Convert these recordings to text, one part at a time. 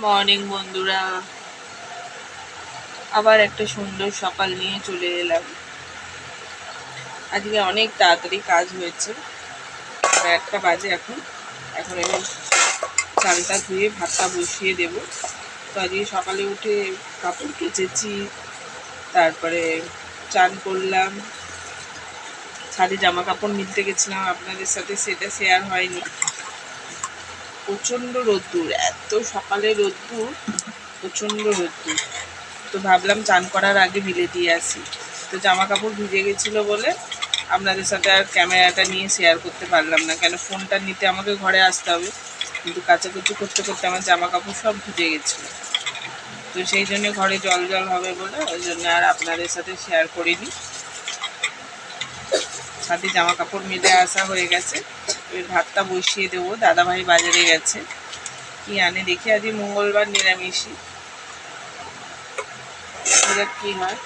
Morning বন্ধুরা, আবার একটা সুন্দর সকাল নিয়ে চলে এলাম। আজকে অনেক তাড়াতাড়ি কাজ হয়েছে। 1টা বাজে এখন আমি চালটা ধুয়ে ভাতটা বসিয়ে দেব। তো আজকে সকালে উঠে কাপড় কেচেছি, তারপরে চান করলাম, ছাদে জামা কাপড় মিলতে গেছিলাম, আপনাদের সাথে সেটা শেয়ার হয়নি। প্রচণ্ড রোদ্দুর, এত সকালে রোদ্দুর, প্রচণ্ড রোদ্দুর। তো ভাবলাম চান করার আগে মিলে দিয়ে আসি। তো জামা কাপড় ভিজে গেছিলো বলে আপনাদের সাথে আর ক্যামেরাটা নিয়ে শেয়ার করতে পারলাম না, কেন ফোনটা নিতে আমাকে ঘরে আসতে হবে। কিন্তু কাচাকুচি করতে করতে আমার জামা কাপড় সব ভিজে গেছিলো। তো সেই জন্য ঘরে জল জল হবে বলে ওই জন্য আর আপনাদের সাথে শেয়ার করিনি। সাথে জামা কাপড় মিলে আসা হয়ে গেছে। এবার ভাতটা বসিয়ে দেবো। দাদাভাই বাজারে গেছে, কি আনে দেখি। আজকে মঙ্গলবার, নিরামিষই। এবার কি হয়।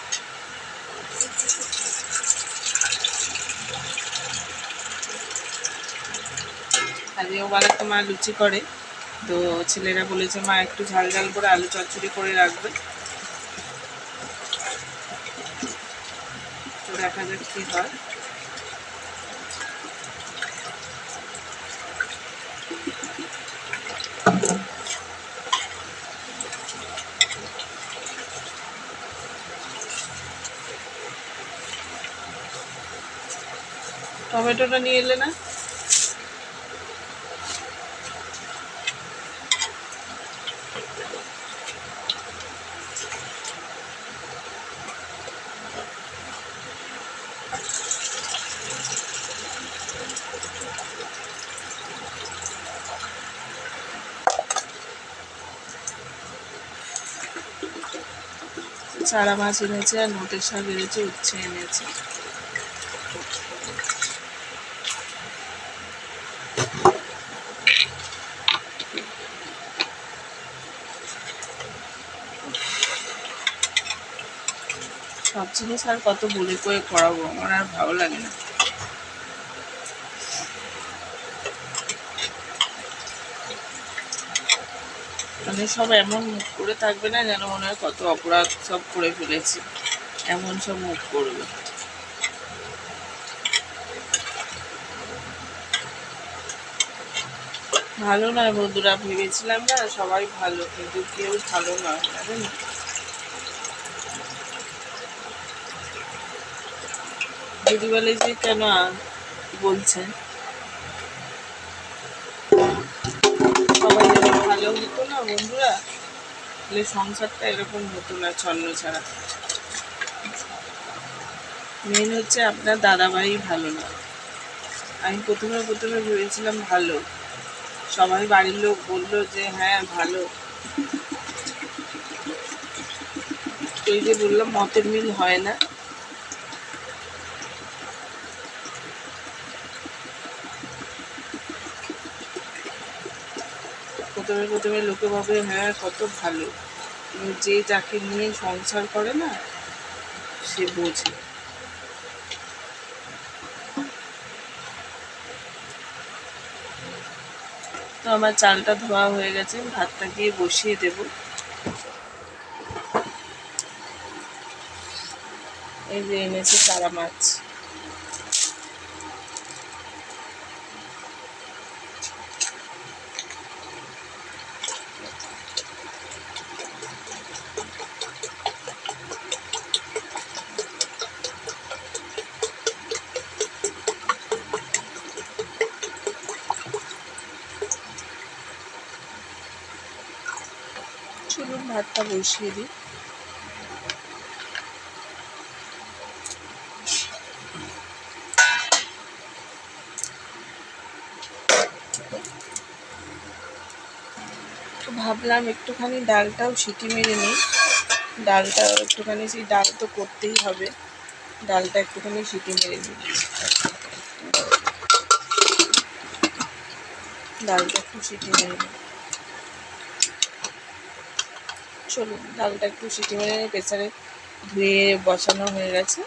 আজকেও বেলাতে মা লুচি করে, তো ছেলেরা বলেছে মা একটু ঝাল ঝাল করে আলু চচ্চড়ি করে রাখবে। তো দেখা যাক কী হয়। টমেটোটা নিয়ে এলে না? চারা মাছ এনেছে, আর নোটের শাক এনেছে, উচ্ছে এনেছে। সব জিনিস আর কত বলে কয়ে করাবো, আমার আর ভালো লাগে না। মানে সব এমন মুখ করে থাকবে না যেন মনে হয় কত অপরাধ সব করে ফেলেছি, এমন সব মুখ করবে। ভালো নয় বন্ধুরা, ভেবেছিলাম না সবাই ভালো, কিন্তু কেউ ভালো নয়, জানেন। দিদি বলে যে কেন বলছেন, সবাই যদি ভালো হতো না বন্ধুরা, তাহলে সংসারটা এরকম হতো না ছন্ন ছাড়া। মেন হচ্ছে আপনার দাদাভাই ভালো না। আমি প্রথমে ভেবেছিলাম ভালো, সবাই বাড়ির লোক বললো যে হ্যাঁ ভালো। এই যে বললাম মতের মিল হয় না। প্রথমে লোকে ভাবে হ্যাঁ কত ভালো, যে যাকে নিয়ে সংসার করে না সে বোঝে। তো আমার চালটা ধোয়া হয়ে গেছে, ভাতটা দিয়ে বসিয়ে দেব। এই যে এনেছে চারা মাছ। চলুন ভাতটা বসিয়ে দিই। তো ভাবলাম একটুখানি ডালটাও সিটি মেরে নিই। ডালটা একটুখানি, সেই ডাল তো করতেই হবে, ডালটা একটুখানি সিটি মেরে নিই। ডালটা একটু সিটি মেরে নিই। চলুন ডালটা একটু সিটি মেরে নিই। প্রেসারে ধুয়ে বসানো হয়ে গেছে।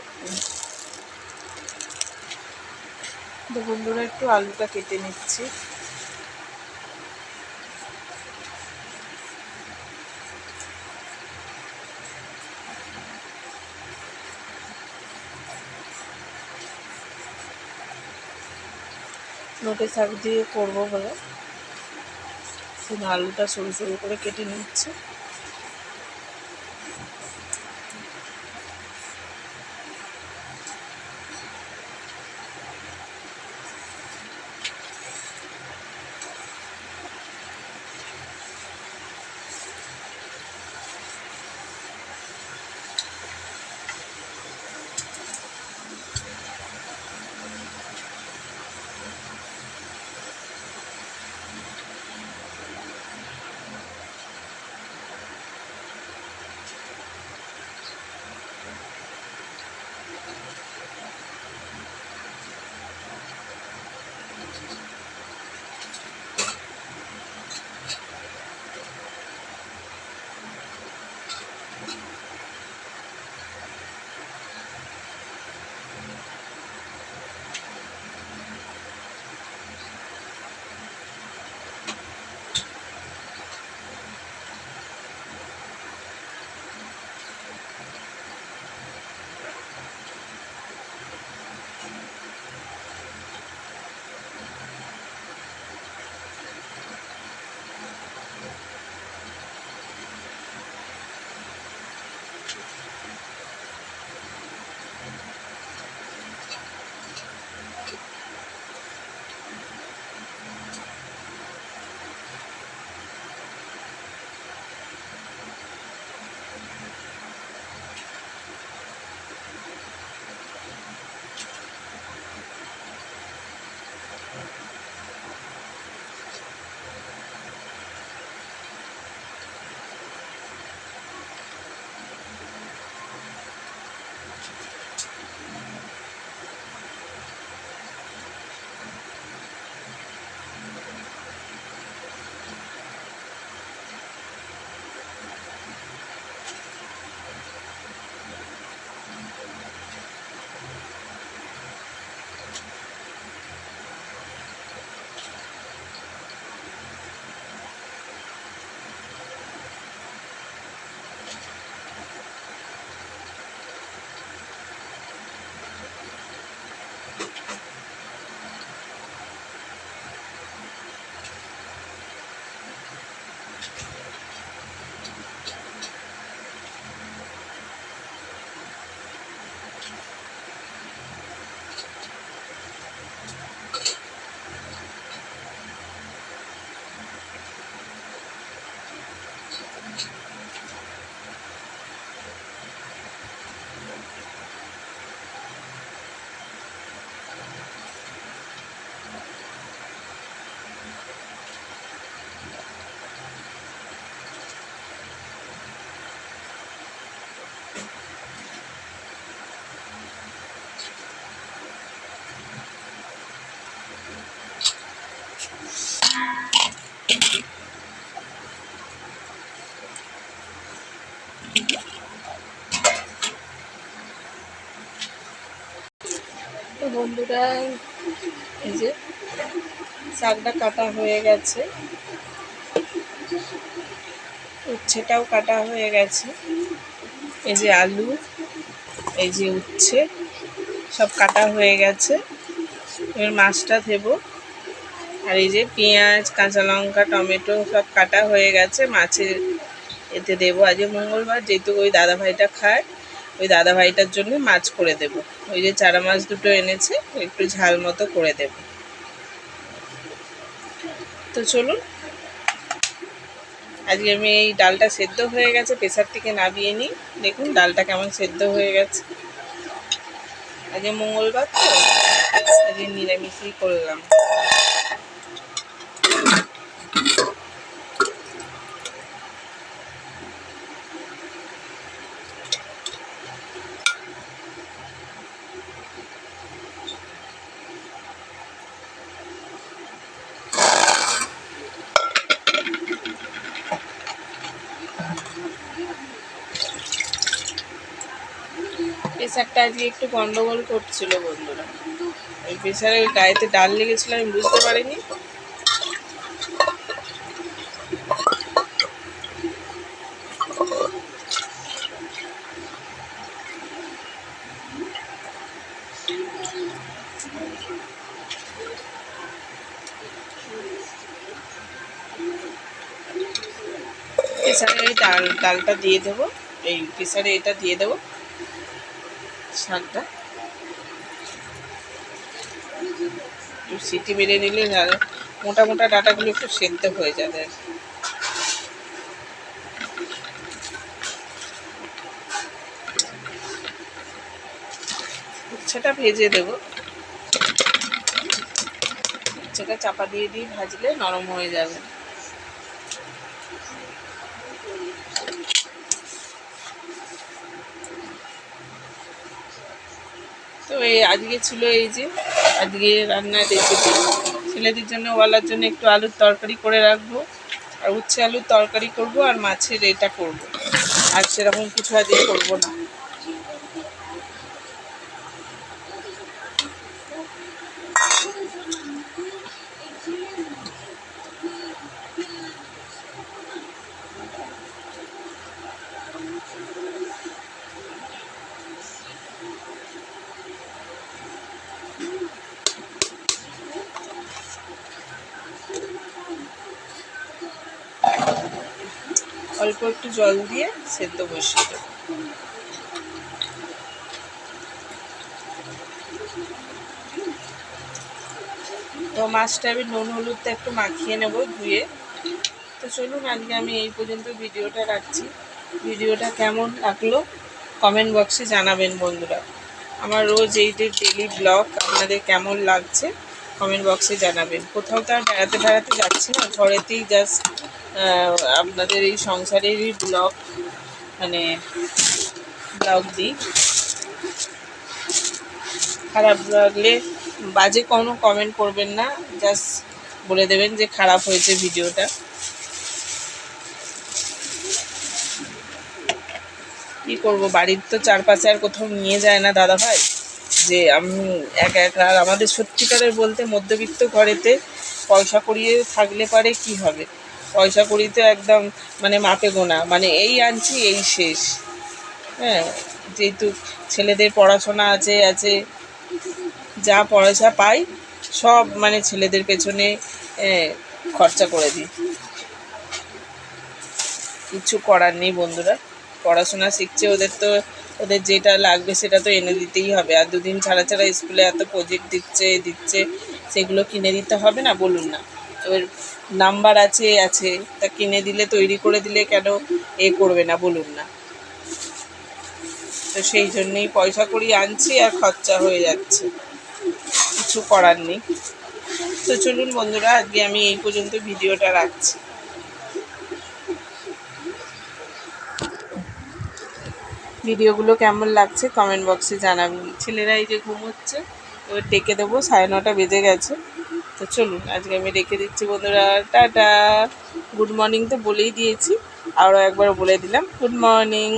তো বন্ধুরা একটু আলুটা কেটে নিচ্ছি। নোটে শাক দিয়ে করবো বলে আলুটা সরু সরু করে কেটে নিচ্ছে। তো বন্ধুরা, এই যে শাকটা কাটা হয়ে গেছে, উচ্ছেটাও কাটা হয়ে গেছে, এই যে আলু, এই যে উচ্ছে সব কাটা হয়ে গেছে। এবার মাছটা দেবো। আর এই যে পেঁয়াজ, কাঁচা লঙ্কা, টমেটো সব কাটা হয়ে গেছে, মাছের এতে দেবো। আজকে মঙ্গলবার, যেহেতু ওই দাদাভাইটা খায়, ওই দাদাভাইটার জন্য মাছ করে দেব। ওই যে চারা মাছ দুটো এনেছে, একটু ঝাল মতো করে দেব। তো চলুন, আজকে আমি এই ডালটা সেদ্ধ হয়ে গেছে, প্রেসার থেকে নামিয়ে নিই। দেখুন ডালটা কেমন সেদ্ধ হয়ে গেছে। আজকে মঙ্গলবার তো, আজকে নিরামিষই করলাম। প্রেসারটা আজকে একটু গন্ডগোল করছিল বন্ধুরা। ওই প্রেসারে ওই গায়েতে ডাল লেগেছিল, আমি বুঝতে পারিনি। প্রেসারে এই ডালটা দিয়ে দেবো, এই প্রেসারে এটা দিয়ে দেবো শাকটা। একটু সিটি মেরে নিলে মোটা মোটা ডাঁটাগুলো একটু সেদ্ধ হয়ে যাবে। উচ্ছেটা ভেজে দেবো, উচ্ছেটা চাপা দিয়ে ভাজলে নরম হয়ে যাবে। তো এই আজকে ছিল এই যে আজকে রান্নার রেসিপি। ছেলেদের জন্য ওয়ালার জন্য একটু আলুর তরকারি করে রাখবো, আর উচ্ছে আলুর তরকারি করব, আর মাছের এটা করব, আর সেরকম কিছু আজকে করবো না। অল্প একটু জল দিয়ে সেদ্ধ বসিয়ে দেবো। তো মাছটা আমি নুন হলুদটা একটু মাখিয়ে নেব ধুয়ে। তো চলুন আজকে আমি এই পর্যন্ত ভিডিওটা রাখছি। ভিডিওটা কেমন লাগলো কমেন্ট বক্সে জানাবেন বন্ধুরা। আমার রোজ এই যে ডেলি ব্লগ আপনাদের কেমন লাগছে কমেন্ট বক্সে জানাবেন। কোথাও তো আর বেড়াতে যাচ্ছি না, ঘরেতেই জাস্ট আপনাদের এই সংসারেরই ব্লগ দিই। খারাপ লাগলে বাজে কোনো কমেন্ট করবেন না, জাস্ট বলে দেবেন যে খারাপ হয়েছে ভিডিওটা। কী করবো, বাড়ির তো চারপাশে আর কোথাও নিয়ে যায় না দাদা ভাই, যে আমি একা একা। আর আমাদের সত্যিকারের বলতে মধ্যবিত্ত ঘরেতে পয়সা করিয়ে থাকলে পারে কি হবে, পয়সা করিতে একদম মাপে গোনা, এই আনছি এই শেষ। হ্যাঁ, যেহেতু ছেলেদের পড়াশোনা আছে, যা পয়সা পাই সব ছেলেদের পেছনে খরচা করে দিই। কিছু করার নেই বন্ধুরা, পড়াশোনা শিখছে, ওদের যেটা লাগবে সেটা তো এনে দিতেই হবে। আর দুদিন ছাড়া স্কুলে এত প্রজেক্ট দিচ্ছে সেগুলো কিনে দিতে হবে না বলুন না। ওর নাম্বার আছে তা কিনে দিলে, তৈরি করে দিলে কেন করবে না বলুন না। তো সেই জন্যেই পয়সা করি আনছি আর খরচা হয়ে যাচ্ছে, কিছু করার নেই। তো চলুন বন্ধুরা আজকে আমি এই পর্যন্ত ভিডিওটা রাখছি। ভিডিওগুলো কেমন লাগছে কমেন্ট বক্সে জানাবেন। ছেলেরা এই যে ঘুমোচ্ছে, ওর ডেকে দেবো, 9:30 বেজে গেছে। তো চলুন আজকে আমি রেখে দিচ্ছি বন্ধুরা, টাটা। গুড মর্নিং তো বলেই দিয়েছি, আরও একবার বলে দিলাম গুড মর্নিং।